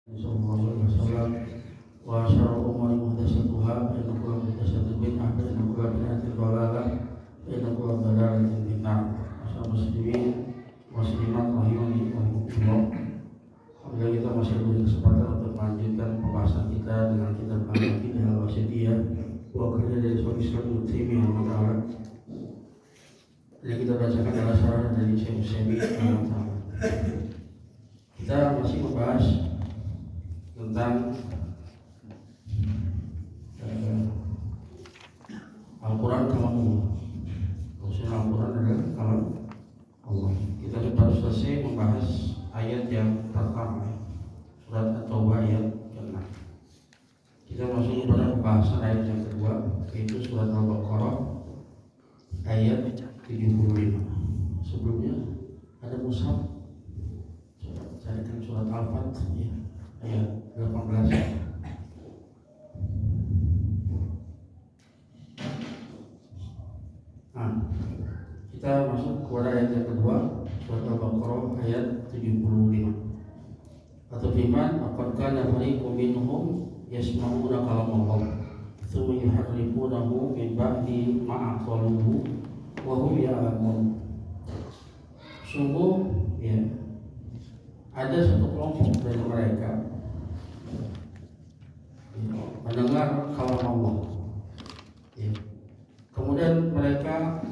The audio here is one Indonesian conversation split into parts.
Sallallahu alaihi wasallam wa syarrul umuri muhdatsatuha fa inna kulla muhdatsatin bid'ah wa inna kulla bid'atin dhalalah wa inna kulla dhalalatin finnar. Asal muslimin muslimat rahimani wa rahimakumullah. Alhamdulillah kita masih diberi kesempatan untuk melanjutkan pembahasan kita dengan kitab Al-Aqidah Al-Wasithiyah wa karya dari Syaikhul Islam Ibnu Taimiyah rahimahullah. Yang kita bacakan adalah syarah dari Syekh Utsaimin rahimahullah. Kita masih membahas tentang Al-Quran kalam Allah. Maksudnya Al-Quran adalah kalam Allah. Kita baru selesai membahas ayat yang pertama, surat At-Taubah ayat ke-6. Kita masuk kepada pembahasan ayat yang kedua, yaitu surat Al-Baqarah ayat 75. Sebelumnya ada mushaf, carikan surat Al-Fat ya, ayat 18. Kita masuk kepada ayat yang kedua, surat Al-Baqarah ayat 75. Atau firman, "Aqad kana fariqun minhum yasma'una kalam Allah, tsumma yuharrifunahu min ba'di ma aqaluhu wa hum ya'lamun." Sungguh ya, ada satu kelompok dari mereka mendengar kalam Allah ya. Kemudian mereka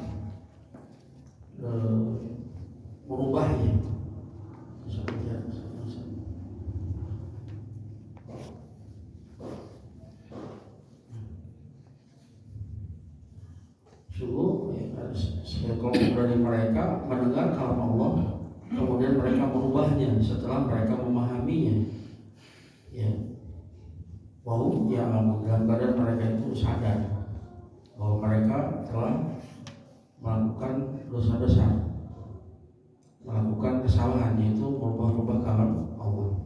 merubahnya. Sungguh ya, sekelompok dari mereka mendengar kalam Allah, kemudian mereka merubahnya setelah mereka memahaminya ya. Wahum ya'lamun, dalam keadaan mereka itu sadar bahwa mereka telah melakukan dosa besar, melakukan kesalahan, yaitu merubah-rubah kalam Allah.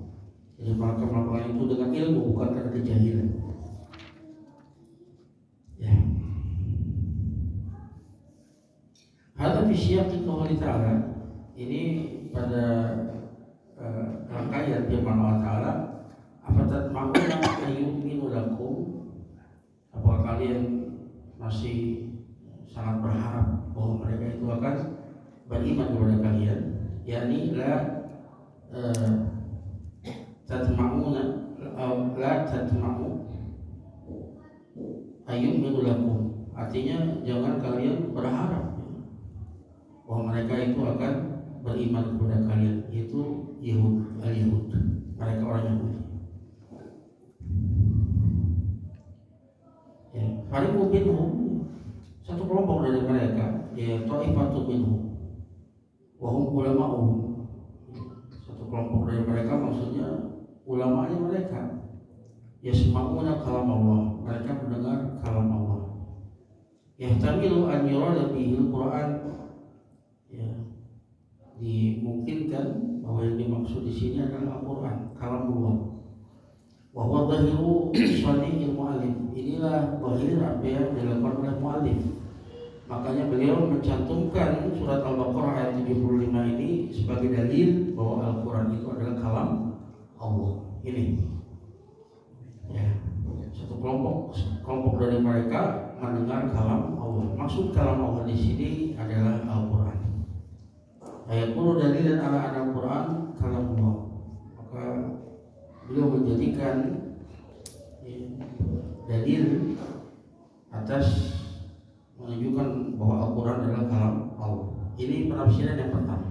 Jadi mereka melakukan itu dengan ilmu, bukan karena kejahilan ya. Hadza fi siyaqi qouli ta'ala, ini pada rangkaian firman Allah Ta'ala, afatatma'una ayyuminu lakum, apakah kalian masih sangat berharap bahwa mereka itu akan beriman kepada kalian, yakni la tatma'una la tatma'u ayyuminu lakum, artinya jangan kalian berharap bahwa mereka itu akan beriman kepada kalian, yaitu Yahud, al-Yahud, mereka orang Yahudi ya. Fariqun minhum, satu kelompok dari mereka, ya ta'ifatun minhum wa hum ulama'uhum, satu kelompok dari mereka maksudnya ulamanya mereka, yasma'una kalam Allah, mereka mendengar kalam Allah. Yahtamilu an yurada bihil Quran, ya, dimungkinkan bahwa yang dimaksud di sini adalah Al-Quran, kalam Allah. Wa huwa dhahiru shani'il mu'allif, inilah dhahir apa yang dilakukan oleh mu'allif. Makanya beliau mencantumkan surat Al-Baqarah ayat 75 ini sebagai dalil bahwa Al-Quran itu adalah kalam Allah. Ini ya, satu kelompok dari mereka mendengar kalam Allah. Maksud kalam Allah di sini adalah Al-Quran. Ayat-ayat dalil ala Al-Quran kalam Allah. Maka beliau menjadikan dalil atas menunjukkan bahwa Al-Quran adalah kalam Allah. Ini penafsiran yang pertama.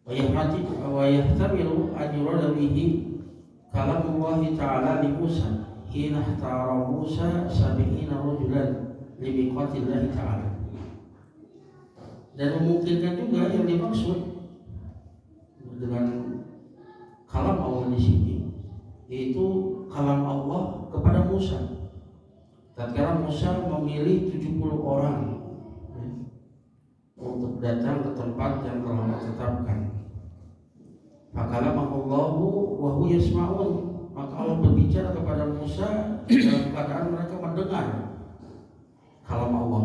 Wa yahtamilu an yurada bihi kalam Allah Ta'ala li Musa hina ihtara Musa 70 rajulan li miqatillah Ta'ala. Dan memungkinkan juga yang dimaksud dengan kalam Allah di sini yaitu kalam Allah kepada Musa. Tatkala Musa memilih 70 orang untuk datang ke tempat yang telah Allah tetapkan. Fakalamahu wa huwa yasma'un, maka Allah berbicara kepada Musa dalam keadaan mereka mendengar kalam Allah.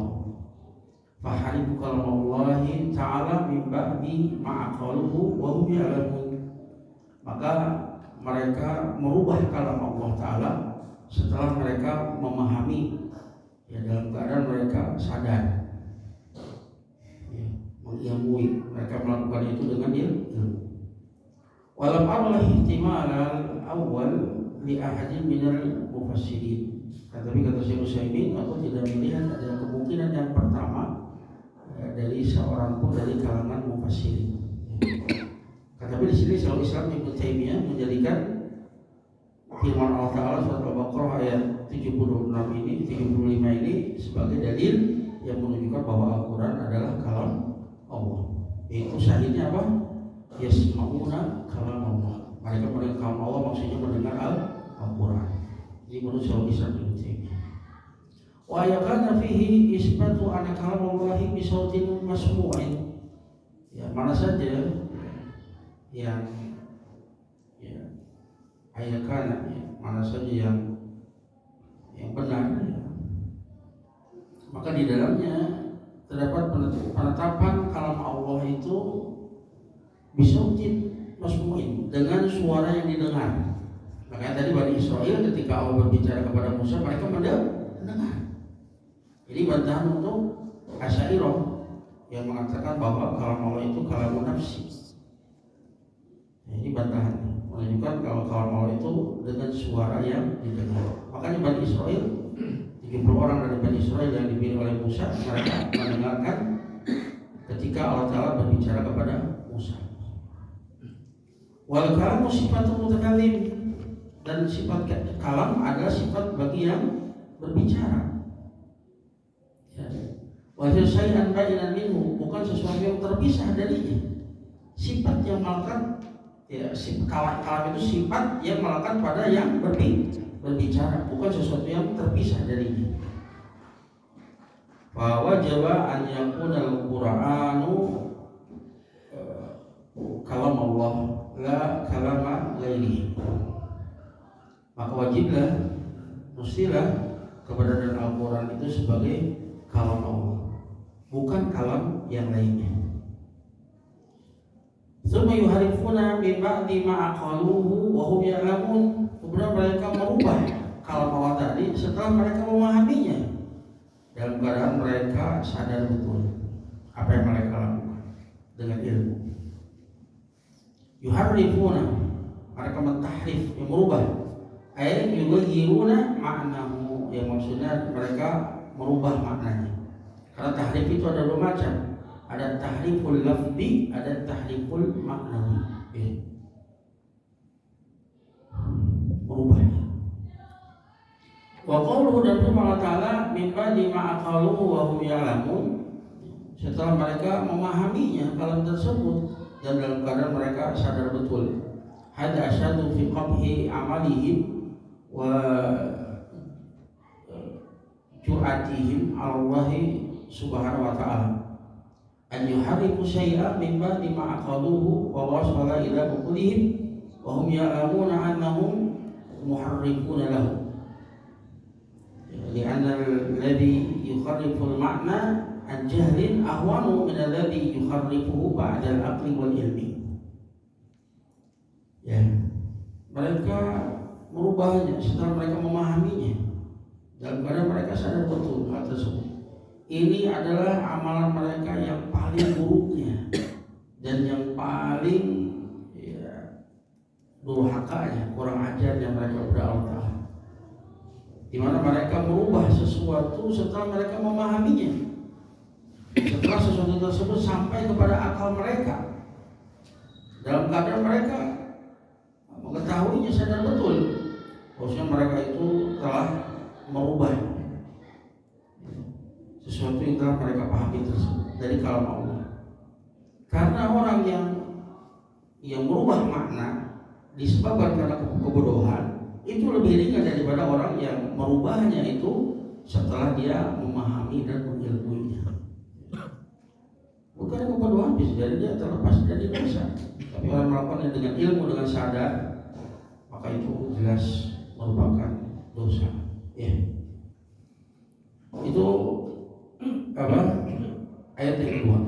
Faharifu kalam Allah Ta'ala min ba'di ma'aqaluhu wa hum ya'lamun, maka mereka merubah kalam Allah Ta'ala setelah mereka memahami, ya, dalam keadaan mereka sadar, ya, mengilmui. Mereka melakukan itu dengan ilmu. Walam arlah ihtimal al-awwal li ahadin minal mufassirin. Tapi kata Syekh Utsaimin, aku tidak melihat ada kemungkinan yang pertama dari seorang pun dari kalangan mufassirin. Tapi di sini Syekhul Islam Ibnu Taimiyah menjadikan firman Allah Ta'ala surat Al-Baqarah ayat 76 ini, 75 ini sebagai dalil yang menunjukkan bahwa Al-Quran adalah kalam Allah. Itu syahidnya apa? Yasma'una kalam Allah. Mereka mendengar kalam Allah, maksudnya mendengar Al-Quran. Ini menurut Syekhul Islam Ibnu Taimiyah. Wa yakana fihi isbatu anna kalam Allah bi sautin masmu'in. Ya, mana saja yang ayakana, ya, mana saja yang benar, ya, maka di dalamnya terdapat penetapan kalam Allah itu bisautin masmu'in, dengan suara yang didengar. Makanya tadi Bani Israel ketika Allah berbicara kepada Musa, mereka mendengar. Ini bantahan untuk Asy'ariyah yang mengatakan bahwa kalam Allah itu kalamun nafsi. Ini bantahan menunjukkan kalau kalam Allah itu dengan suara yang didengar. Makanya Bani Israel, 30 orang dari Bani Israel yang dipilih oleh Musa, mereka mendengarkan ketika Allah Ta'ala berbicara kepada Musa. Wal kalamu sifatul mutakallim, dan sifat kalam adalah sifat bagi yang berbicara. Wajah syai'an ba'inan minhu, bukan sesuatu yang terpisah darinya. Sifat yang melekat, ya, kalam itu sifat yang melekat pada yang berbicara, bukan sesuatu yang terpisah darinya. Fa wajaba an yakuna al-Qur'anu kalam Allah la kalama ghairihi. Maka wajiblah, mestilah keberadaan Al-Quran itu sebagai kalam Allah, bukan kalam yang lainnya. Tsumma yuharifuna min ba'di ma aqaluhu wa hum ya'lamun. Kemudian mereka merubah kalam Allah tadi setelah mereka memahaminya, dalam keadaan mereka sadar betul apa yang mereka lakukan dengan ilmu. Yuharifuna, mereka mentahrif, yang merubah. Ayat yughayyiruna ma'nahu, yang maksudnya mereka merubah maknanya. Karena tahrif itu ada dua macam, ada tahriful lafzi, ada tahriful maknawi. Merubahnya. Wa qawluhu, dan firman Allah Ta'ala, min ba'di ma aqaluhu wa hum ya'lamun, setelah mereka memahaminya kalam tersebut dan dalam keadaan mereka sadar betul. Hada asyadu fi qabhi amalihim wa ju'atihim Allahi subhanahu wa ta'ala an yuhariku syai'an min ba'di ma aqaluhu wa wasala ila uqulihim wa hum ya'lamuna annahum muharrifuna lahu, li'anna alladhi yukharriful ma'na an jahlin ahwanu min alladhi yukharrifuhu ba'da al-aqli wal ilmi. Ya, mereka merubahnya setelah mereka memahaminya, dalam keadaan mereka sadar betul hal tersebut. Ini adalah amalan mereka yang paling buruknya dan yang paling, ya, durhakanya, kurang ajar yang mereka kepada Allah Ta'ala, di mana mereka merubah sesuatu setelah mereka memahaminya, setelah sesuatu tersebut sampai kepada akal mereka, dalam keadaan mereka mengetahuinya sadar betul bahwasanya mereka itu telah merubah sesuatu yang telah mereka pahami tersebut dari kalam Allah. Karena orang yang merubah makna disebabkan karena kebodohan itu lebih ringan daripada orang yang merubahnya itu setelah dia memahami dan mengilmuinya. Bukan kebodohan, bisa jadi dia terlepas dari dosa, tapi orang melakukannya dengan ilmu, dengan sadar, maka itu jelas merupakan dosa. Ya, itu apa? Ayat yang kedua,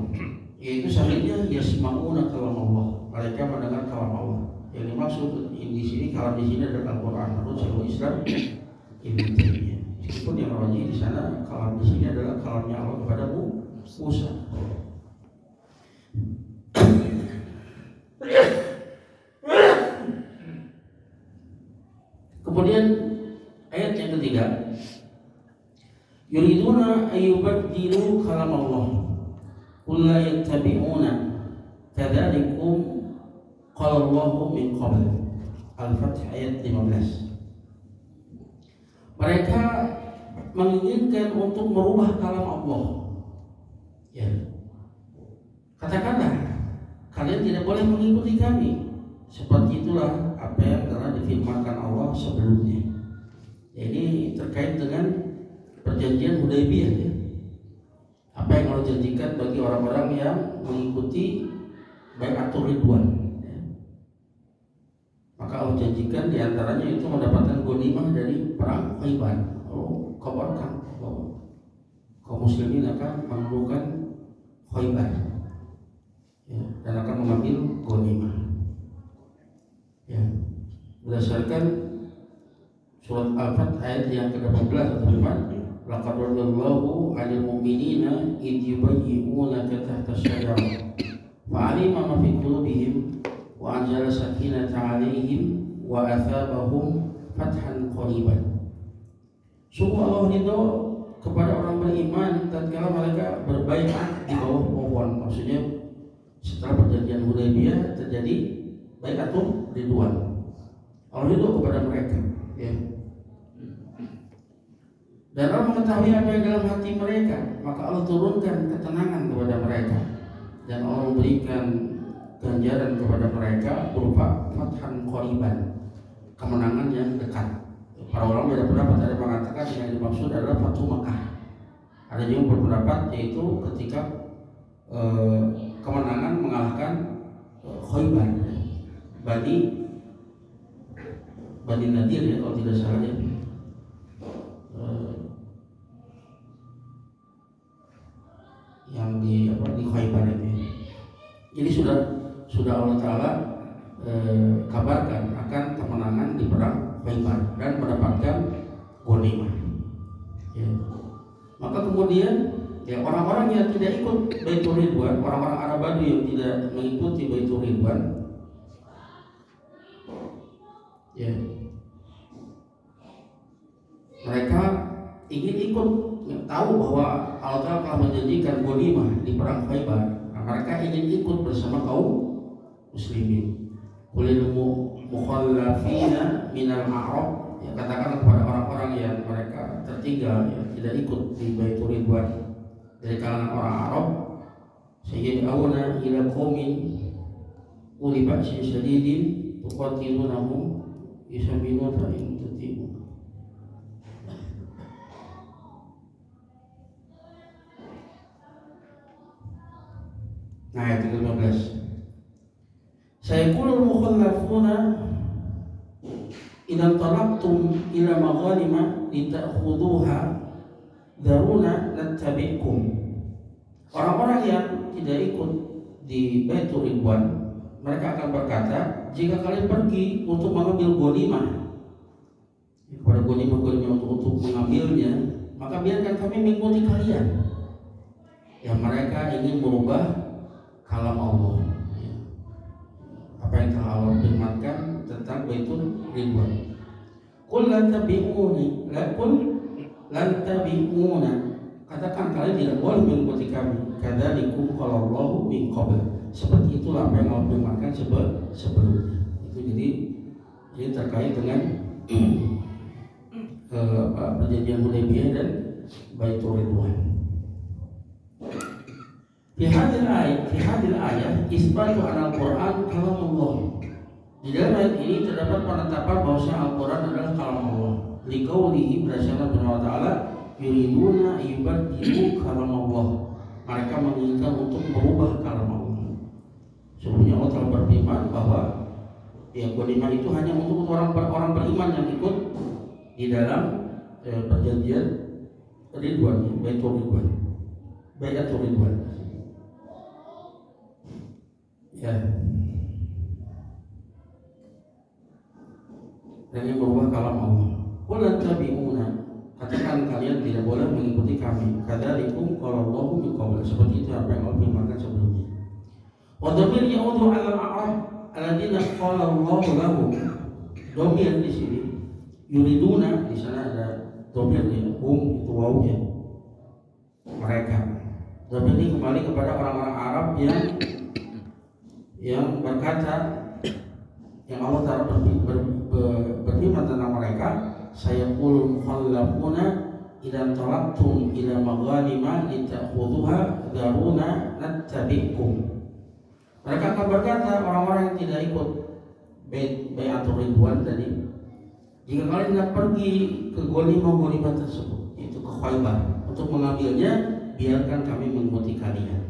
yaitu syahidnya yasma'una kalam Allah, mereka mendengar kalam Allah. Yang dimaksud yang di sini, kalau di sini adalah Al-Quran. Menurut Syekhul Islam Ibnu Taimiyah. Meskipun yang rajih di sana kalau di sini adalah kalamnya Allah kepada Musa. Kemudian ayat yang ketiga, yuriduna ayyubaddilu kalam Allah, qul la yattabi'una kadzalikum qala Allahu min qabl. Al-Fath ayat 15. Mereka menginginkan untuk merubah kalam Allah. Ya. Katakanlah, kalian tidak boleh mengikuti kami. Seperti itulah apa yang telah difirmankan Allah sebelumnya. Ini terkait dengan perjanjian Hudaybiyah, ya. Apa yang Allah janjikan bagi orang-orang yang mengikuti Bai'atul Ridwan, ya. Maka Allah janjikan diantaranya itu mendapatkan ghanimah dari perang Khaibar. Allah kabarkan bahwa kaum muslimin akan menemukan Khaibar, ya, dan akan mengambil ghanimah. Ya, berdasarkan surat Al-Fath ayat yang ke-18 berfirman, laqad radallahu 'alal mu'minina idh yubayyi'unaka tahta asy-syajarah fa'alima ma fi qulubihim wa anzala sakinata 'alaihim wa athabahum fathan qariban. Sungguh Allah ridho kepada orang beriman tatkala mereka berbaiat di bawah pohon. Maksudnya setelah perjanjian Hudaybiyah terjadi Bai'atul Ridwan. Allah ridho kepada mereka, ya. Dan Allah mengetahui apa yang dalam hati mereka, maka Allah turunkan ketenangan kepada mereka, dan Allah memberikan ganjaran kepada mereka berupa fathan qariban, kemenangan yang dekat. Para ulama beda pendapat, ada yang mengatakan yang dimaksud adalah Fatu Makkah. Ada juga berpendapat yaitu ketika kemenangan mengalahkan Khaibar, Bani Nadir, ya kalau tidak salah, ya. Yang di Khaibar itu. Ini sudah Allah Taala kabarkan akan kemenangan di perang Khaibar dan mendapatkan ghanimah. Ya. Maka kemudian, ya, orang-orang yang tidak ikut Baitul Ridwan, orang-orang Arab Badui yang tidak mengikuti Baitul Ridwan, ya, mereka ingin ikut, tahu bahwa Allah Ta'ala telah menjanjikan ghanimah di perang Khaibar. Nah, mereka ingin ikut bersama kaum muslimin. Qulil mukhallafina minal a'rab, ya, katakan kepada orang-orang yang mereka tertinggal, ya, tidak ikut di Baitul Ridwan dari kalangan orang Arab, sayyid'auna ila qaumin uli ba'sin syadidin tuqatilunahum yusabbihuna fa in tuti'u. Nah, ayat 15. Sayaqulul mukhallafuna idza talaqtum ila maghanima lita'khudhuha daruna nattabi'kum. Orang-orang yang tidak ikut di Baitul Ridwan, mereka akan berkata, jika kalian pergi untuk mengambil ghanimah, kepada ghanimah untuk mengambilnya, maka biarkan kami mengikuti kalian. Ya, mereka ingin merubah kalam Allah, ya. Apa yang telah Allah firmankan tentang Baitul Ridwan. Qul lan tabi'uni, lan tabi'una. Katakan kalian tidak boleh mengikuti kami. Kadzalikum qala Allahu min qabl. Seperti itulah apa yang Allah firmankan sebelumnya. Itu jadi terkait dengan perjanjian Hudaybiyah dan Baitul Ridwan. Fi hadil ayat isbatu al-Quran kalam Allah. Di dalam ayat ini terdapat penetapan bahwa Al-Quran adalah kalam Allah. Liqaulihi, berdasarkan firman Allah Ta'ala, yuriduna yubaddilu kalam Allah. Mereka menginginkan untuk merubah kalam Allah. Sebelumnya Allah telah berfirman bahwa ya, ghanimah itu hanya untuk orang beriman yang ikut di dalam perjanjian Ridwan, Baitul Ridwan. Ya. dan yang berubah kalam Allah. Qul tabi'una, katakan kalian tidak boleh mengikuti kami. Kadzalikum qala Allahu min qabl, seperti itu apa yang Allah firmankan sebelumnya. Wa dhamir ya'udhu 'ala al-a'rab alladziina qala Allahu lahum. Dhamir di sini yuriduna, di sana ada dhamirnya, itu wawunya, mereka. Dhamir ini kembali kepada orang-orang Arab yang berkata, yang Allah Ta'ala berfirman tentang mereka, sayaqul mukhallafuna idza talaqtum ila maghanima litakhudhuha daruna nattabi'kum. Mereka akan berkata, orang-orang yang tidak ikut bai'atul ridwan tadi, jika kalian hendak pergi ke ghanimah tersebut, itu ke Khaybar, untuk mengambilnya, biarkan kami mengikuti kalian.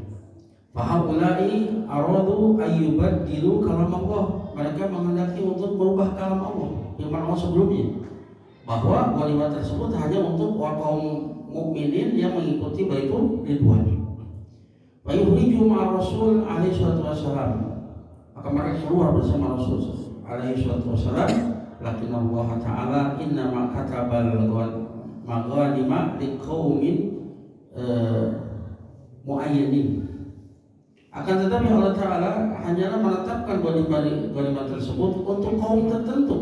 Fahaulai aradu ayyubaddilu kalam Allah. Mereka menghendaki untuk merubah kalam Allah, firman Allah sebelumnya, bahwa ghanimah tersebut hanya untuk kaum mukminin yang mengikuti baitul ridwan. Wa yukhriju ma'a Rasul alaihi salatu wassalam, maka mereka keluar bersama Rasul alaihi salatu wassalam. Lakin Allah Ta'ala innama katabal maghanima liqaumin muayyanin. Akan tetapi Allah Ta'ala hanyalah menetapkan ghanimah tersebut untuk kaum tertentu.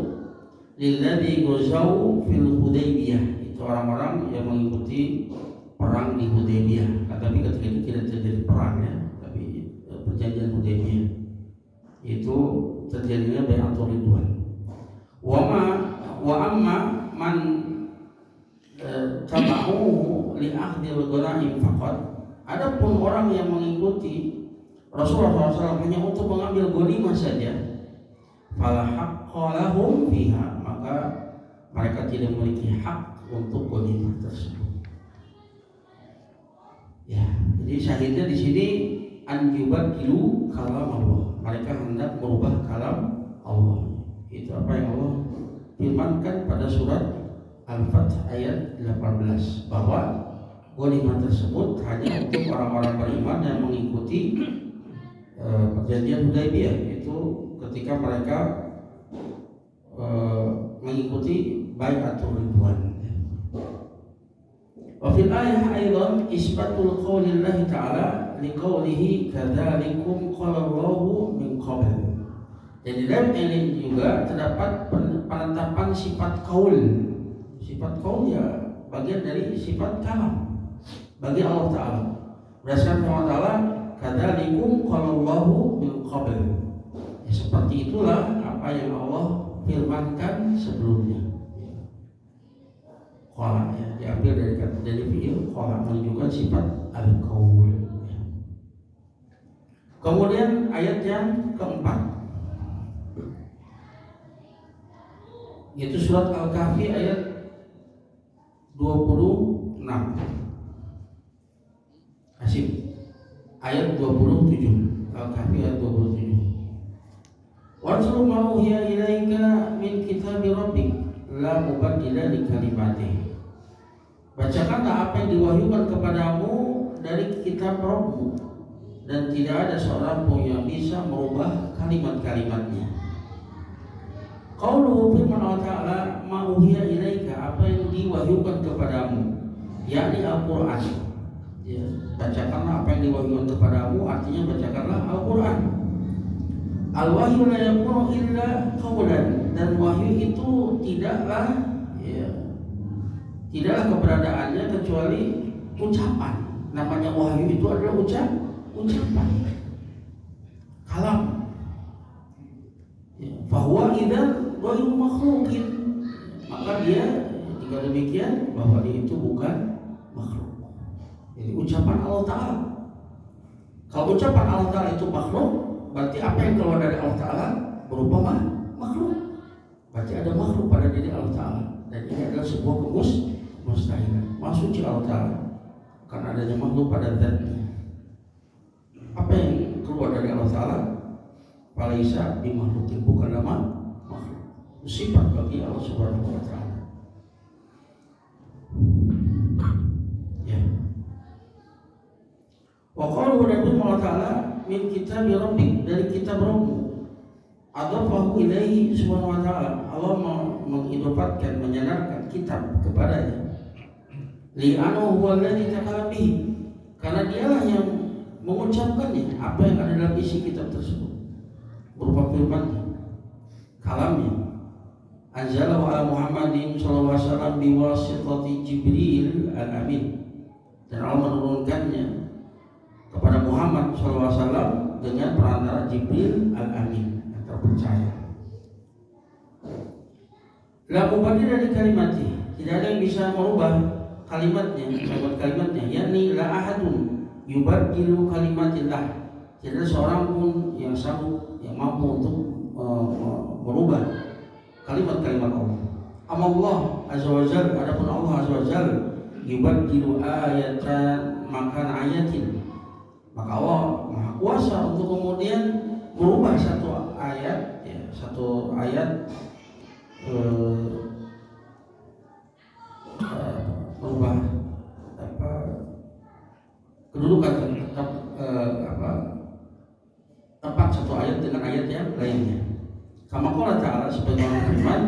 Lilladzi ghazau fil Hudaybiyah, itu orang-orang yang mengikuti perang di Hudaybiyah. Tapi ketika itu tidak terjadi perang ya, tapi perjanjian Hudaybiyah itu terjadinya bai'atul ridwan. Wa amma man tabauhu li akhdil ghanaim faqat. Adapun orang yang mengikuti Rasulullah SAW hanya untuk mengambil ghanimah saja, fala haqqa lahum fiha, maka mereka tidak memiliki hak untuk ghanimah tersebut. Ya, jadi syahidnya di sini an yubaddilu kalam Allah. Mereka hendak merubah kalam Allah. Itu apa yang Allah firmankan pada surat Al-Fath ayat 18, bahwa ghanimah tersebut hanya untuk orang-orang beriman yang mengikuti perjanjian Hudaybiyah, itu ketika mereka mengikuti bai'atul ridwan. Wa fil ayah aidan isbatul qaulillahi ta'ala liqaulihi kadzalikum qala Allahu min qabl. Jadi dalam ini juga terdapat penetapan sifat qaul. Sifat qaul ya bagian dari sifat kalam bagi Allah Ta'ala. Berdasarkan Allah Ta'ala, kadzalikum qala Allahu min qabl. Ya, seperti itulah apa yang Allah firmankan sebelumnya. Qala ya diambil dari fi'il qala, menunjukkan sifat al-qaul. Kemudian ayat yang keempat, yaitu surat Al-Kahfi ayat 26. Asif ayat 27. Al-Kahfi ayat 27. Watlu ma uhiya ilaika min kitabi rabbik la mubaddila li kalimatihi. Bacakanlah apa yang diwahyukan kepadamu dari kitab Rabbmu, dan tidak ada seorang pun yang bisa merubah kalimat-kalimatnya. Qauluhu firman Allah Ta'ala ma uhiya ilaika, apa yang diwahyukan kepadamu, yakni Al-Quran. Ya, bacakanlah apa yang diwahyukan kepadamu, artinya bacakanlah Al-Quran. Al-wahyu la yakunu illa qawlan, dan wahyu itu tidaklah keberadaannya kecuali ucapan. Namanya wahyu itu adalah ucapan. Kalam. Fahuwa idzan ghairu makhluqin, maka dia jika demikian bahwa dia itu bukan makhluk. Jadi ucapan Allah Ta'ala. Kalau ucapan Allah Ta'ala itu makhluk, berarti apa yang keluar dari Allah Ta'ala berupa makhluk. Berarti ada makhluk pada diri Allah Ta'ala, dan ini adalah sebuah kemustahilan. Maha suci Allah Ta'ala karena adanya makhluk pada zatnya. Apa yang keluar dari Allah Ta'ala falaisa bimakhluqin, bukanlah makhluk. Sifat bagi Allah Subhanahu wa Ta'ala. Ya. Wa qalu Nabi Allah Ta'ala min kitab rabbik, dari kitab Rabbmu. Adafahu ilaihi subhanahu wa ta'ala, Allah menyebabkan, menyandarkan kitab kepadanya. Li'annahu huwa alladzi takallama bihi, karena dialah yang mengucapkannya, apa yang ada dalam isi kitab tersebut berupa firman-Nya, kalamnya. Anzalahu ala Muhammadin sallallahu alaihi wasallam biwasitati Jibril al-Amin, dan Allah menurunkannya kepada Muhammad sallallahu alaihi wasallam dengan perantara Jibril al-Amin yang terpercaya. La mubadil dari kalimatnya, tidak ada yang bisa merubah kalimatnya, yakni la ahadun yubadilu kalimatillah, tidak ada seorang pun yang sanggup, yang mampu untuk merubah kalimat-kalimat Allah. Allah azza wa jalla, adapun Allah azza wa jalla, yubadilu ayatan makan ayatin, maka Allah maha kuasa untuk kemudian merubah satu ayat, merubah kedudukan tempat satu ayat dengan ayat yang lainnya. Kama qala ta'ala, sebagaimana firman,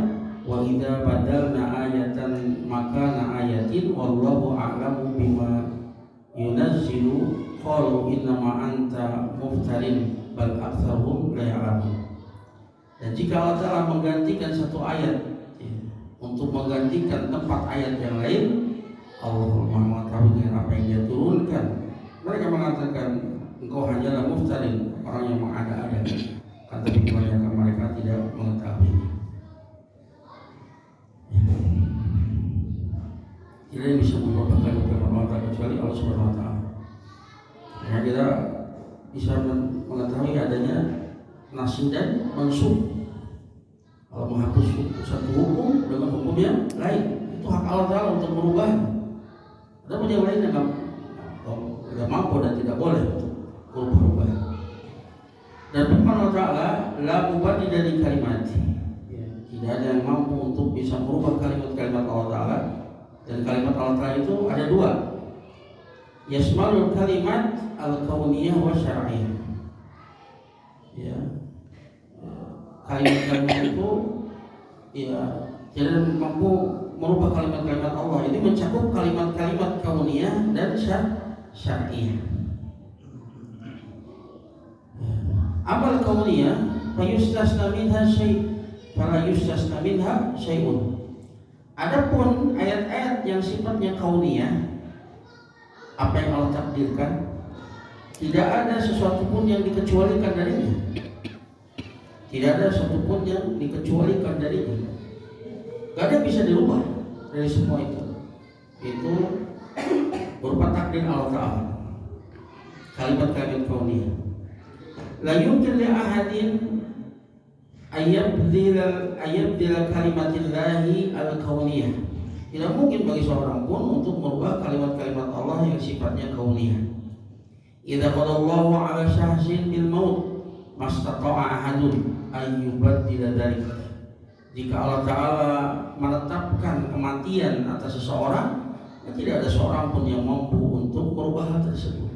wa idza badalna ayatan makana ayatin wallahu a'lamu bima yunazzilu qalu innama anta muftarin bal aktsaruhum la ya'lamun. Dan jika Allah Ta'ala menggantikan satu ayat untuk menggantikan tempat ayat yang lain, Allah mengetahui dengan apa yang Dia turunkan. Mereka mengatakan engkau hanyalah muftarin, orang yang mengada-ada. Kata kebanyakan mereka tidak mengetahuinya. Tidak ada yang bisa mengubahkan firman Allah kecuali Allah Subhanahu Wa Taala. Hanya kita bisa mengetahui adanya nasib dan mansub. Kalau menghapus satu hukum dengan hukum yang lain, itu hak Allah Ta'ala untuk merubah. Ada yang lain yang tidak mampu dan tidak boleh untuk merubah. Dan firman Allah Ta'ala, la mubadil dari kalimat, tidak ada yang mampu untuk bisa merubah kalimat-kalimat Allah Ta'ala. Dan kalimat Allah Ta'ala itu ada dua, yasmalul kalimat al-kauniyah wa syar'iyah. Kalimat-kalimat itu tidak mampu merubah kalimat-kalimat Allah. Ini mencakup kalimat-kalimat kauniyah dan syar'iyah. Amal kauniyah fayustasna minha syai'un. Adapun ayat-ayat yang sifatnya kauniyah, apa yang Allah takdirkan, tidak ada sesuatu pun yang dikecualikan darinya. Tidak ada sesuatu pun yang dikecualikan darinya. Gak ada yang bisa dirubah dari semua itu. Itu berupa takdir Allah Ta'ala. Kalimat-kalimat kauniyah. La yumkin li ahadin ayyabdila kalimatillahi al-kauniyah. Tidak mungkin bagi seorang pun untuk merubah kalimat-kalimat Allah yang sifatnya kauniyah. Idza qadallahu ala syahsin bil maut mastata'a ahadun ayyubaddila dzalik. Jika Allah Ta'ala menetapkan kematian atas seseorang, tidak ada seorang pun yang mampu untuk merubah hal tersebut.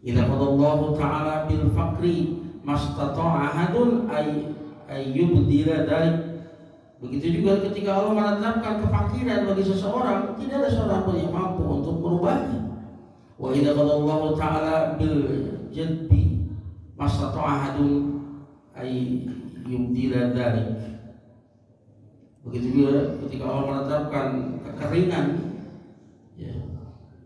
Idza qadallahu ta'ala bil faqri mastata'a ahadun ayyubdila dzalik. Begitu juga ketika Allah menetapkan kefakiran bagi seseorang, tidak ada seorang pun yang mampu untuk merubahnya. Wa idza qadallahu ta'ala bil jadbi mastata'a ahadun ayyubdila dzalik. Begitu juga ketika Allah menetapkan kekeringan,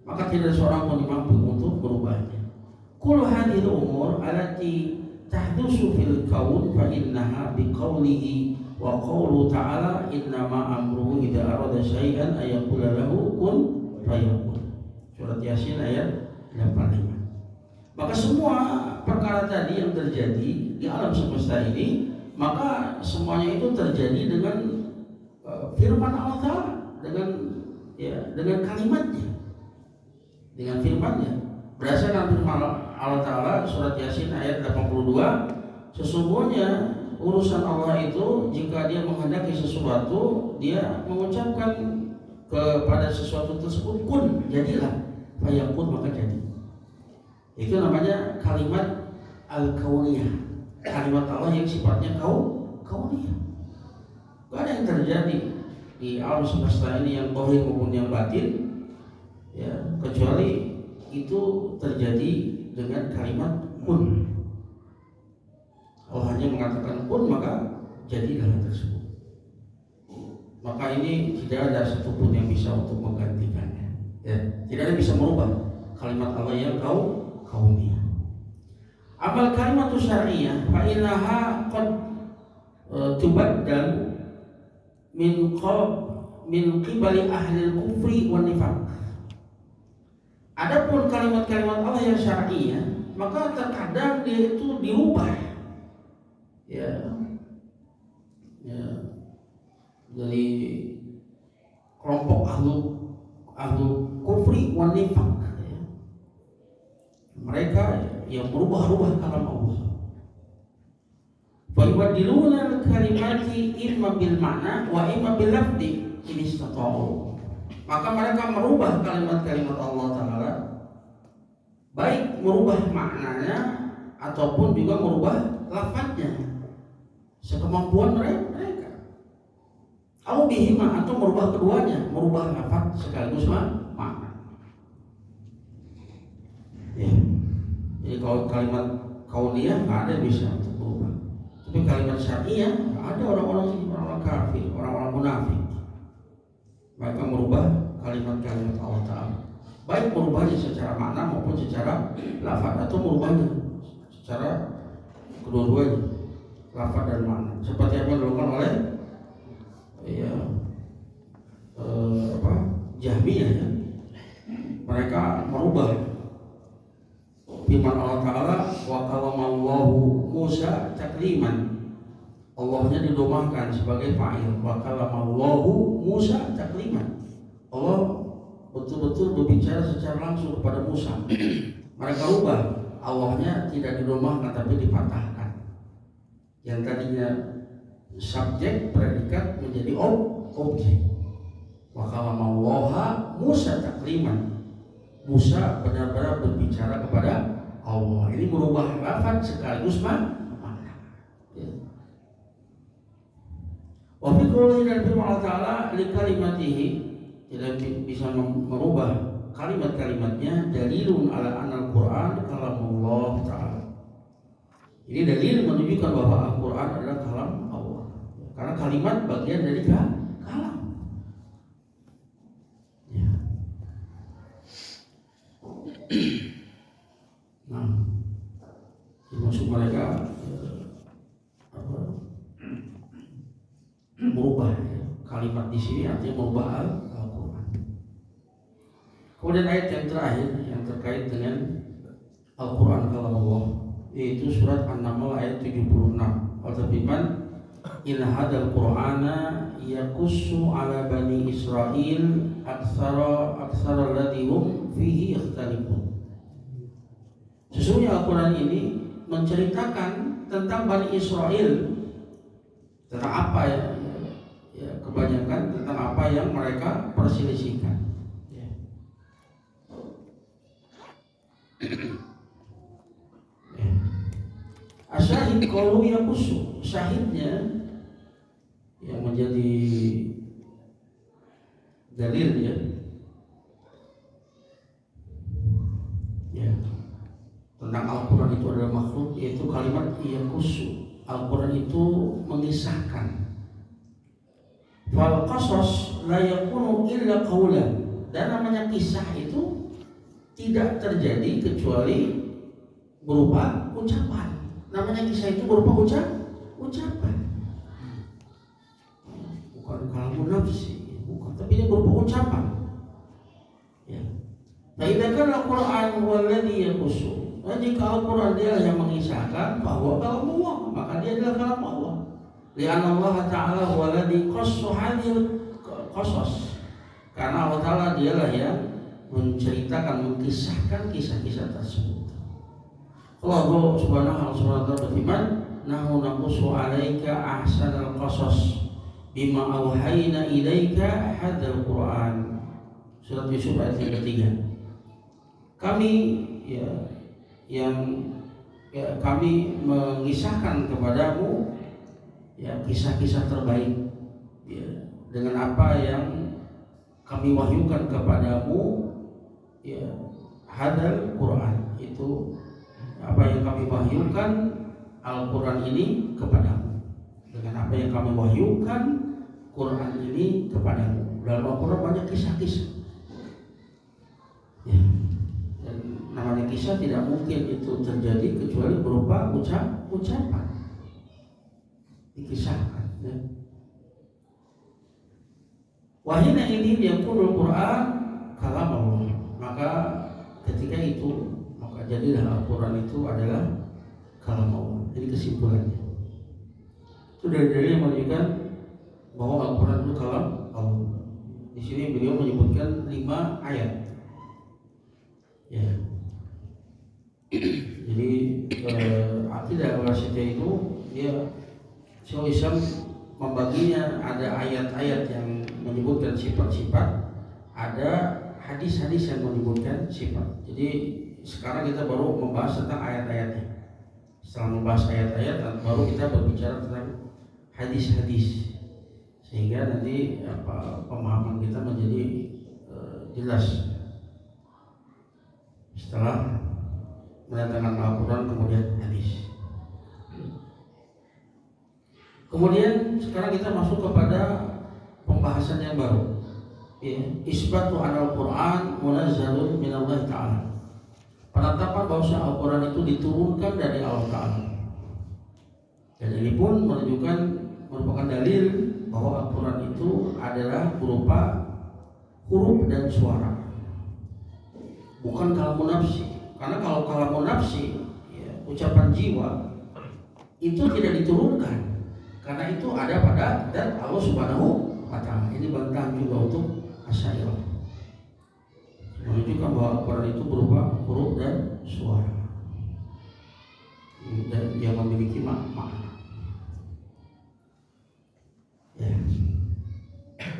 maka tidak ada seorang pun yang mampu untuk merubahnya. Kullu hadhil umur allati tahdusu fil kaun fa innaha biqaulihi wa qawlu ta'ala innama amruhu idza arada syai'an ayaqula lahu kun fayakun. Surat Yasin ayat 85. Maka semua perkara tadi yang terjadi di alam semesta ini, maka semuanya itu terjadi dengan firman Allah Ta'ala, dengan kalimatnya, dengan firman-Nya. Berdasarkan firman Allah Ta'ala surat Yasin ayat 82, sesungguhnya urusan Allah itu jika Dia menghendaki sesuatu, Dia mengucapkan kepada sesuatu tersebut kun, jadilah, fayakun, maka jadi. Itu namanya kalimat al-kauniyah, kalimat Allah yang sifatnya kauniyah. Gak ada yang terjadi di alam semesta ini yang zahir maupun yang batin, ya, kecuali itu terjadi dengan kalimat kun. Allah hanya mengatakan kun, maka jadilah hal tersebut. Maka ini tidak ada satupun yang bisa untuk menggantikannya. Ya, tidak ada yang bisa merubah kalimat Allah yang kauniyah. Amal kalimat syar'iyyah fa innaha qad tubaddal min qibali ahli al-kufri wan nifaq. Adapun kalimat-kalimat Allah yang syar'iyyah, maka terkadang dia itu dirubah, ya, dari kelompok ahlu kufri wan nifaq, ya. Mereka yang merubah-rubah kalam Allah. Fa yubaddiluna al-kalimati imma bil ma'na wa imma bil lafzi in istata'u. Maka mereka merubah kalimat-kalimat Allah Ta'ala, baik merubah maknanya ataupun juga merubah lafadznya sekemampuan mereka. Au bihima, atau merubah keduanya, merubah lafadz sekaligus makna. Ya. Jadi kalau kalimat kauniyah nggak ada yang bisa untuk berubah. Tapi kalimat syar'iyyah ada orang-orang kafir, orang-orang munafik. Mereka merubah kalimat-kalimat Allah Ta'ala, baik merubahnya secara makna maupun secara lafaz, atau merubahnya secara kedua-duanya, lafaz dan makna, seperti apa yang dilakukan oleh Jahmiyah, ya. Mereka merubah firman Allah Ta'ala, wa kalamallahu Musa takliman. Allahnya didomahkan sebagai fa'il, wa kalamallahu Musa takliman. Allah betul-betul berbicara secara langsung kepada Musa. Mereka rubah, Allahnya tidak didomahkan tapi dipatahkan. Yang tadinya subjek predikat menjadi objek. Wa kalamallaha Musa takliman. Musa benar-benar berbicara kepada Allah. Ini merubah lafaz sekaligus makna. Wa fi qoulihi dan firman Allah Ta'ala li kalimatihi, tidak bisa merubah kalimat-kalimatnya, dalilun ala anal Quran kalamullah Ta'ala. Ini dalil menunjukkan bahwa Al-Quran adalah kalam Allah, karena kalimat bagian dari kalam. Ya. Nah, maksud mereka merubah, ya. Kalimat di sini artinya merubah Al-Quran. Kemudian ayat yang terakhir yang terkait dengan Al-Quran kalam Allah, yaitu surat An-Naml ayat 76. Allah berfirman, in hadzal qur'ana yaqussu ala bani Israil aktsara alladzi hum fihi yakhtalifun. Sesungguhnya Al-Quran ini menceritakan tentang Bani Israel, tentang apa ya, kebanyakan tentang apa yang mereka perselisihkan. Ya. Asyahid qalu yaqussu, syahidnya yang menjadi dalil, ya. Tentang Al-Quran itu adalah makhluk, yaitu kalimat yaqussu. Al-Quran itu mengisahkan. Fal qasas la yakunu illa qaulan, dan namanya kisah itu tidak terjadi kecuali berupa ucapan. Namanya kisah itu berupa ucapan. Bukan kalamun nafsi, bukan, tapi ini berupa ucapan. Ya. Fa idza kana Al-Quran huwa alladhi yaqussu, jika Al-Quran dia yang mengisahkan bahwa kalam Allah, maka dia adalah kalam Allah. Li'anna Allah Ta'ala huwa alladhi qassa hadhil qasas, karena Allah Ta'ala dialah yang menceritakan, mengisahkan kisah-kisah tersebut. Allah Subhanahu wa ta'ala berfirman, nahnu naqussu 'alaika ahsanal qasas bima auhayna ilaika hadzal Qur'an. Surat Yusuf ayat yang ketiga. Kami kami mengisahkan kepadamu, ya, kisah-kisah terbaik, ya, dengan apa yang kami wahyukan kepadamu, ya, hadal Quran, itu apa yang kami wahyukan Al-Quran ini kepadamu, dengan apa yang kami wahyukan Quran ini kepadamu. Dalam Al-Quran banyak kisah-kisah, ya. Dan namanya kisah tidak mungkin itu terjadi kecuali berupa ucapan, dikisahkan, ya. Wahina ini yakunul Quran kalam Allah. Maka ketika itu, maka jadilah Al-Quran itu adalah kalam Allah. Jadi kesimpulannya itu dari yang menunjukkan bahwa Al-Quran itu kalam Allah. Di sini beliau menyebutkan 5 ayat, ya. Jadi akidah al-wasithiyah itu dia Syaikhul Islam membaginya, ada ayat-ayat yang menyebutkan sifat-sifat, ada hadis-hadis yang menyebutkan sifat. Jadi sekarang kita baru membahas tentang ayat-ayatnya. Setelah membahas ayat-ayat, baru kita berbicara tentang hadis-hadis, sehingga nanti pemahaman kita menjadi jelas. Setelah mendatangkan Al-Quran kemudian hadis. Kemudian sekarang kita masuk kepada pembahasan yang baru, ya, isbatu al-Quran munazzalun min Allah Ta'ala. Penetapan bahwa Al-Quran itu diturunkan dari Allah Ta'ala. Dan ini pun merupakan dalil bahwa Al-Quran itu adalah berupa huruf dan suara, bukan kalamun nafsi. Karena kalau kalamun nafsi, ya, ucapan jiwa, itu tidak diturunkan, karena itu ada pada zat Allah Subhanahu wa Ta'ala. Ini bantahan juga untuk Asy'ariyah, menunjukkan bahwa Al-Quran itu berupa huruf dan suara, dan yang memiliki makna. Ya.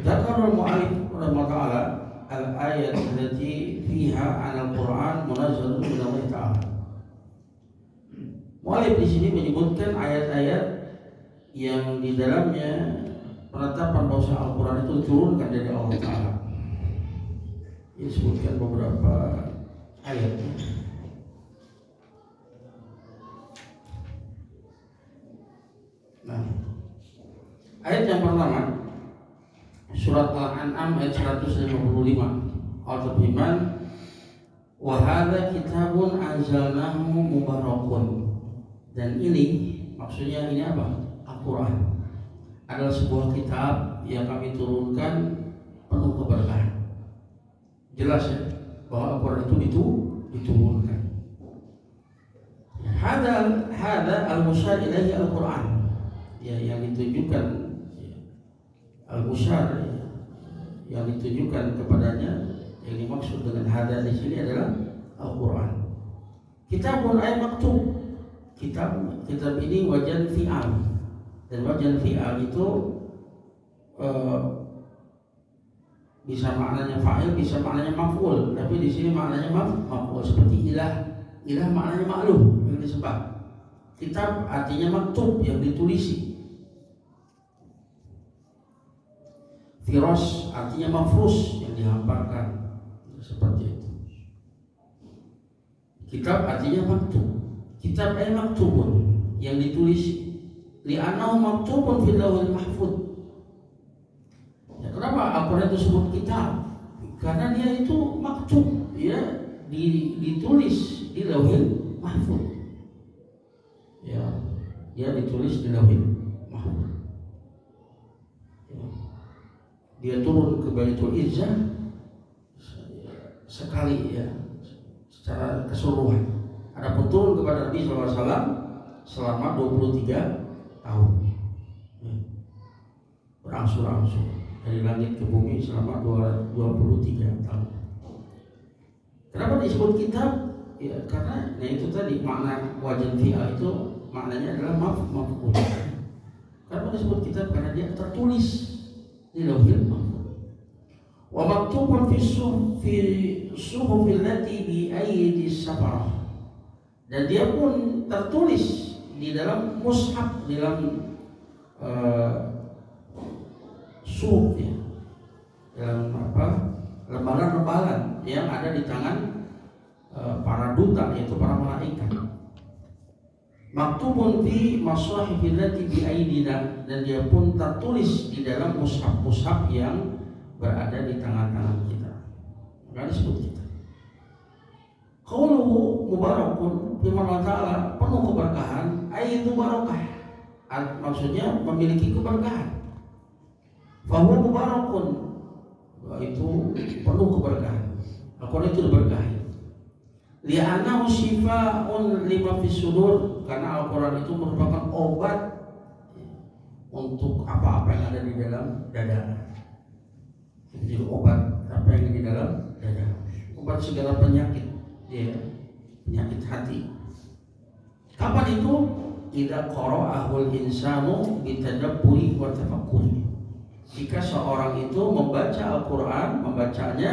Dzakarul mu'allif rahimahullah ta'ala al-ayat allati fiha al-Quran munazzalun min Allah Ta'ala. Mu'allif di sini menyebutkan ayat-ayat yang di dalamnya penetapan bahwa Al-Quran itu diturunkan dari Allah Ta'ala. Disebutkan beberapa ayat. Nah, ayat yang pertama surat Al-An'am ayat 155. Allah berfirman, wa hadza kitabun anzalnahu mubarakun. Dan ini maksudnya ini apa? Al-Quran adalah sebuah kitab yang kami turunkan penuh keberkahan. Jelas ya bahwa Al-Quran itu diturunkan. Hada al-musyar ilaihi Al-Quran, ya, yang ditunjukkan, ya, al-musyar, ya, yang ditunjukkan kepadanya, yang dimaksud dengan hada di sini adalah Al-Quran. Kitabun ay maktub. Kitab ini wajan fi'al, dan wajan fi'al itu bisa maknanya fa'il, bisa maknanya maf'ul, tapi di sini maknanya maf'ul, seperti ilah. Ilah maknanya makhluk yang disembah. Kitab artinya maktub, yang ditulisi. Firas artinya mafrus, yang dihamparkan, seperti itu. Kitab artinya maktub. Kitab ay maktubun, yang ditulisi. Li'annahu maktubun fil lauhil mahfuz. Ya, kenapa Al-Quran itu disebut kitab? Karena dia itu maktub, ya, ditulis di lauhil mahfuz. Ya, dia ditulis di lauhil mahfuz. Ya. Dia turun ke Baitul Izzah sekali, ya, secara keseluruhan. Adapun turun kepada Nabi SAW selama 23 tahun, ya, berangsur-angsur dari langit ke bumi selama 23 tahun. Kenapa disebut kitab? Ya, karena itu tadi makna wajan fi'al itu maknanya adalah maf'ul. Kenapa disebut kitab? Karena dia tertulis di lauhil mahfuz. Wa maktubun fi suhufil lati bi aydis safarah. Dan dia pun tertulis di dalam mushaf, di dalam suhuf ya, dalam lembaran-lembaran yang ada di tangan para duta, yaitu para malaikat. Maktubun fi masahifil lati bi aidina, dan dia pun tertulis di dalam mushaf-mushaf yang berada di tangan-tangan kita. Maka disebut kita. Qauluhu mubarakun, firman Allah Ta'ala penuh keberkahan, ayatu barakah, maksudnya memiliki keberkahan. Fahuwa mubarakun, itu penuh keberkahan. Al-Quran itu diberkahi. Li'annahu shifa'un lima fis sudur, karena Al-Quran itu merupakan obat untuk apa-apa yang ada di dalam dada. Jadi obat apa yang di dalam dada, obat segala penyakit, ya, penyakit hati. Kapan itu? Idza qara'ahul insanu bitadabburi wa tafakkuri. Jika seorang itu membaca Al-Quran, membacanya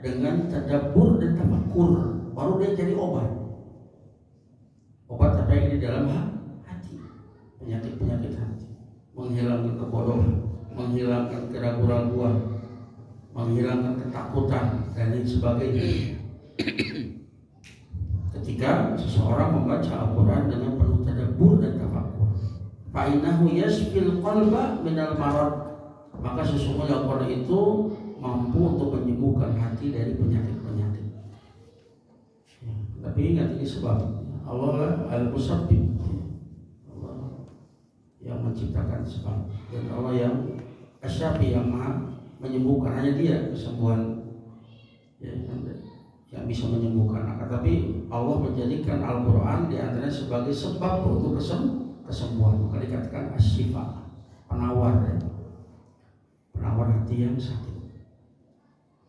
dengan tadabbur dan tafakkur, baru dia jadi obat. Obat apa yang di dalam hati, penyakit-penyakit hati, menghilangkan kebodohan, menghilangkan keraguan-raguan, menghilangkan ketakutan dan lain sebagainya. Ketika seseorang membaca Al-Quran dengan penuh tadabbur dan tafakkur, fa innahu yashfil qalba minal marad, maka sesungguhnya Al-Quran itu mampu untuk menyembuhkan hati dari penyakit-penyakit. Ya, tapi ingat ini sebab Allah lah al-musabbib, Allah yang menciptakan sebab, dan Allah yang asyafi, yang maha menyembuhkan. Hanya Dia kesembuhan, ya, yang bisa menyembuhkan. Tapi Allah menjadikan Al-Quran di antaranya sebagai sebab untuk kesembuhan. Maka dikatakan asyifa, penawar, ya, penawar hati yang sakit.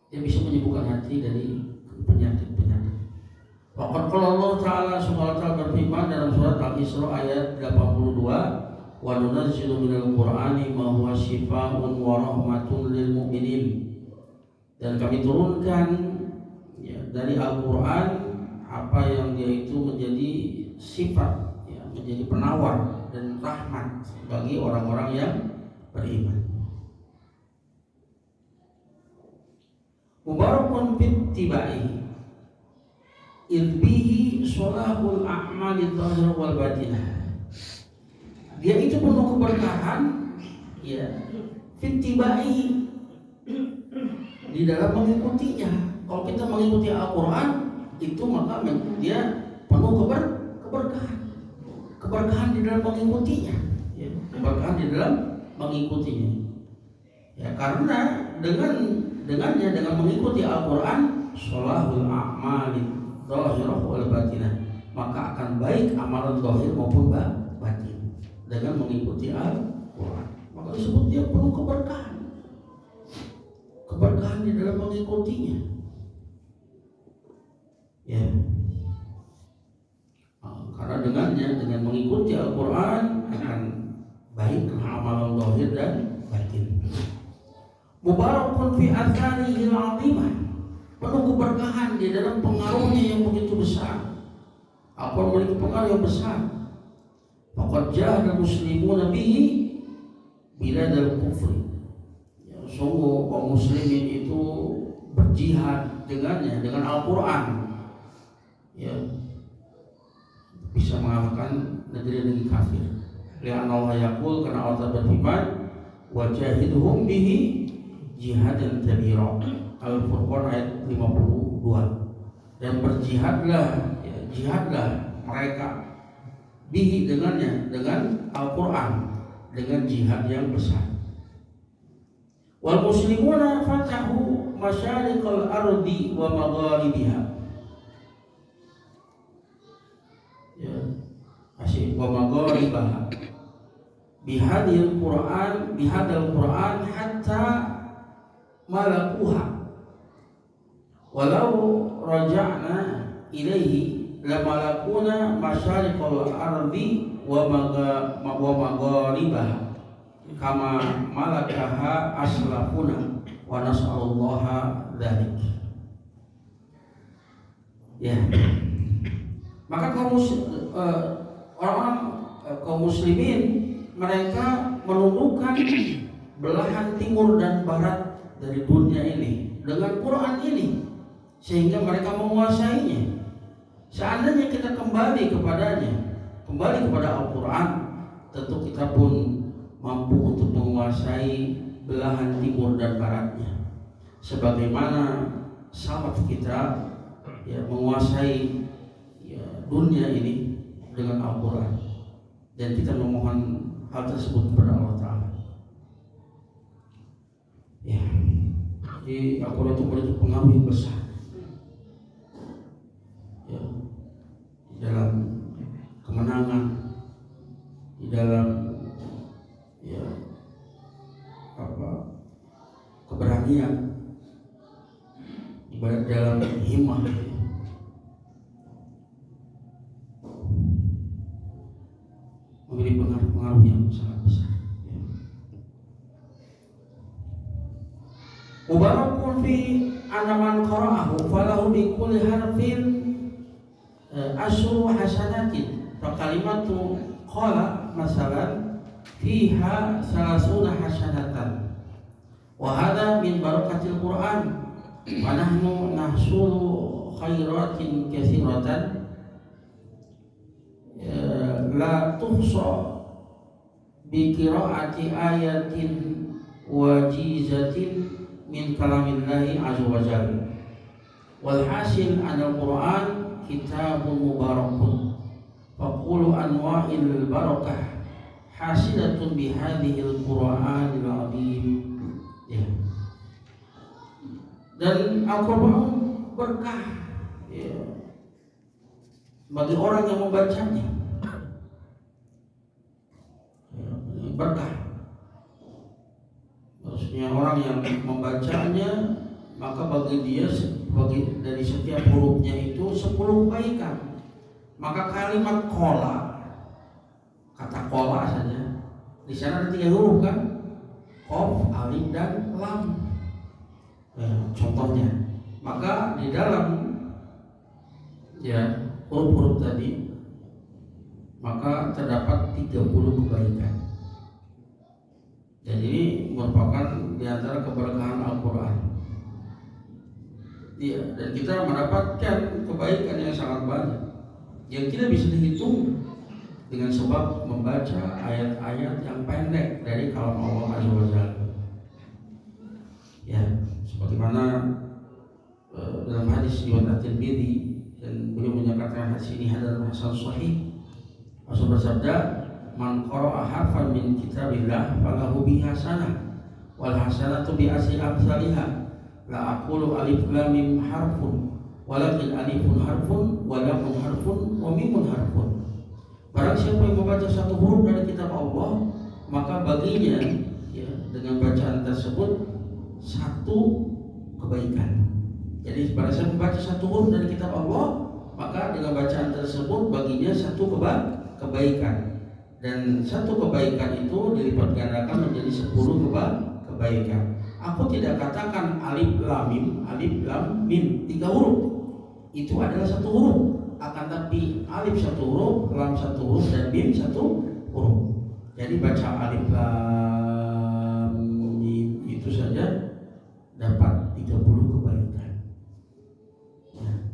Dia bisa menyembuhkan hati dari penyakit-penyakit. Waqad qala Allah Ta'ala subhanahu wa ta'ala berfirman dalam surat Al-Isra ayat 82, wa nunazzilu minal Qur'ani ma huwa syifaa'un wa rahmatun lil mu'minin. Dan kami turunkan, ya, dari Al-Quran apa yang dia itu menjadi sifat, ya, menjadi penawar dan rahmat bagi orang-orang yang beriman. Mubarakun bittiba'i ilbihi sholahul a'mali dhahir wal batinah. Dia itu penuh keberkahan, ya, bittiba'i, di dalam mengikutinya. Kalau kita mengikuti Al-Quran itu, maka dia penuh keberkahan. Keberkahan di dalam mengikutinya, ya, keberkahan di dalam mengikutinya. Ya, karena dengan mengikuti Al-Quran, sholahul a'mali dhahirah wal batinah, maka akan baik amalan zahir maupun batin dengan mengikuti Al-Quran. Maka disebut dia penuh keberkahan. Keberkahan di dalam mengikutinya, ya. Karena dengan mengikuti Al-Quran akan baik amalan zahir dan batin. Mubarakun fi atharihi al-'azimah, penuh keberkahan di dalam pengaruhnya yang begitu besar. Apa memiliki pengaruh yang besar. Faqad jahada muslimuna bihi biladal kufri. Ya, sungguh kaum muslimin itu berjihad dengannya, dengan Al-Quran, ya, bisa mengalahkan negeri-negeri kafir. Li'anna Allah yaqul, karena Allah berfirman, wajahidhum bihi jihadan kabira. Al-Furqan ayat 52. Dan berjihadlah, ya, jihadlah mereka bihi dengannya, dengan Al-Quran, dengan jihad yang besar. Wal muslimuna fatahu masyariqal ardi wa magharibiha, ya, asyik wa magharibaha bihadil Quran hatta malakuha, walau raja'na ilaihi lamalakuna masyariqal ardi wa magharibaha kama malakaha aslafuna wa nas'alullaha dzalik. Ya, maka orang-orang kaum muslimin, mereka menundukkan belahan timur dan barat dari dunia ini dengan Quran ini, sehingga mereka menguasainya. Seandainya kita kembali kepadanya, kembali kepada Al-Quran, tentu kita pun mampu untuk menguasai belahan timur dan baratnya, sebagaimana salaf kita menguasai dunia ini dengan Al-Quran. Dan kita memohon hal tersebut kepada Allah Ta'ala. Jadi Al-Quran itu memiliki pengaruh yang besar dalam kemenangan, di dalam keberanian, ibarat dalam himmah. Memiliki pengaruh yang sangat besar. Mubarakun fi anaman qara'ahu falahu bi kulli harfin asyru hasanatin. Fa kalimatu qala masalan fiha salasuna hasanatan. Wa hadha min barakatil Qur'an. Wa nahnu nahsulu khairatin katsiratan la tuhsa bi qiraati ayatin wajizatin min kalamillahi azza wa jalla. Wal hasil anal Quran kitabun mubarakun faqulu anwa'il barakah hasilatun bi hadhil Qur'anil azim. Dan Al-Quran berkah bagi orang yang membacanya, berkah. Maksudnya orang yang membacanya, maka bagi dia dari setiap hurufnya itu 10 kebaikan. Maka kalimat qola, kata qola saja, di sana ada 3 huruf kan, qaf, alif dan lam. Contohnya, maka di dalam huruf-huruf tadi maka terdapat 30 kebaikan. Dan ini merupakan di antara keberkahan Al-Quran. Dan kita mendapatkan kebaikan yang sangat banyak yang tidak bisa dihitung dengan sebab membaca ayat-ayat yang pendek dari kalam Allah Azza wa Jalla. Sebagaimana dalam hadis riwayat At-Tirmidzi, dan beliau menyatakan hadis ini adalah hasan sahih. Rasul bersabda, man qara'a harfan min kitabillah falahu bihi hasanah wal hasanatu bi asri amsalihha. La aqulu alif lam mim harfun walakin alifun harfun wa lamun harfun wa mimun harfun. Barang siapa yang membaca satu huruf dari kitab Allah, maka baginya dengan bacaan tersebut 1 kebaikan. Jadi barang siapa membaca satu huruf dari kitab Allah, maka dengan bacaan tersebut baginya 1 kebaikan. Dan 1 kebaikan itu dilipat gandakan menjadi 10 kebaikan. Aku tidak katakan alif lam mim 3 huruf itu adalah 1 huruf, akan tapi alif 1 huruf, lam 1 huruf, dan mim 1 huruf. Jadi baca alif lam mim itu saja dapat 30 kebaikan.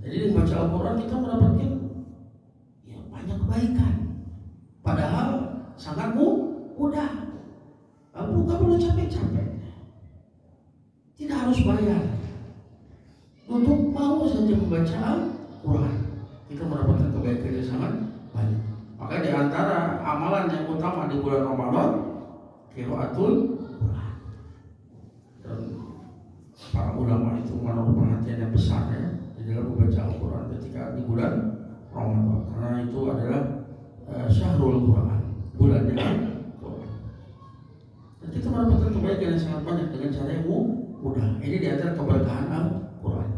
Jadi dengan baca Al-Quran kita mendapatkan banyak kebaikan. Padahal sangat mudah. Bukan perlu capek-capek. Tidak harus bayar. Untuk mau saja membaca Al-Quran, kita mendapatkan kebaikan yang sangat banyak. Maka di antara amalan yang utama di bulan Ramadan, qiraatul Quran. Dan para ulama itu menaruh perhatian yang besar di dalam membaca Al-Quran ketika di bulan Ramadan, karena itu adalah syahrul Quran, bulannya Al-Quran. Dan kita mendapatkan kebaikan yang sangat banyak dengan cara yang mudah. Ini di antara keberkahan Al-Quran.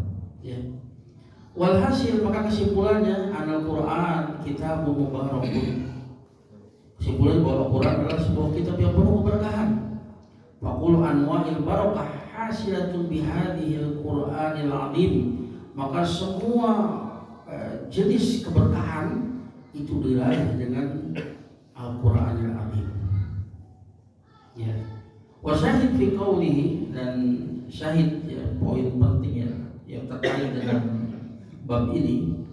Walhasil, maka kesimpulannya, Al-Quran kitabun mubarakun. Kesimpulan bahwa Al-Quran adalah sebuah kitab yang penuh keberkahan. Faqulu anwa'il barakah hasilatun bihadhil Qur'anil azim. Maka semua jenis keberkahan itu diraih dengan Al-Quranil azim. Wasyahid fi qawlihi, dan syahid ya, poin penting ya yang terkait dengan bab ini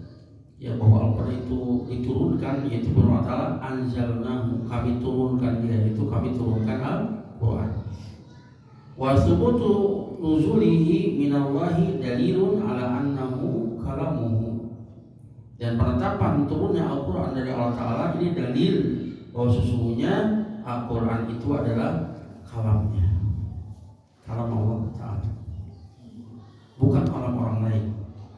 ya, bahwa Al-Quran itu diturunkan, yaitu firman Allah Ta'ala anzalnahu, kami turunkan dia, itu kami turunkan Al-Quran. Wa thubutu nuzulihi minallahi dalilun ala annahu kalamuhu, dan penetapan turunnya Al-Quran dari Allah Ta'ala ini dalil bahwa sesungguhnya Al-Quran itu adalah kalamnya, kalam Allah Ta'ala, bukan kalam orang lain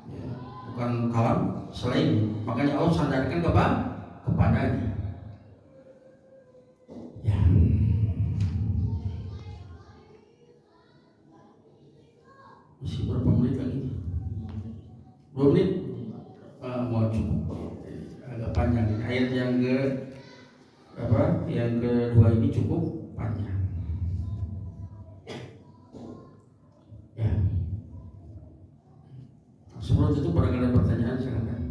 ya, bukan kalam selain. Makanya Allah sandarkan kepadanya ya. Masih berapa menit lagi? 2 menit? Mau cukup, agak panjang ini. Ayat yang yang kedua ini cukup panjang ya. Sebelum itu barangkali ada pertanyaan, silakan.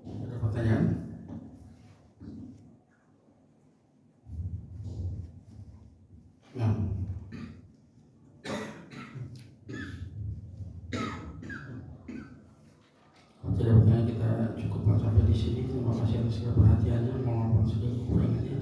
Ada pertanyaan? Nah, tidak pertanyaan, kita cukupkan sampai di sini. Terima kasih atas perhatiannya. Mohon maaf segala kekurangannya.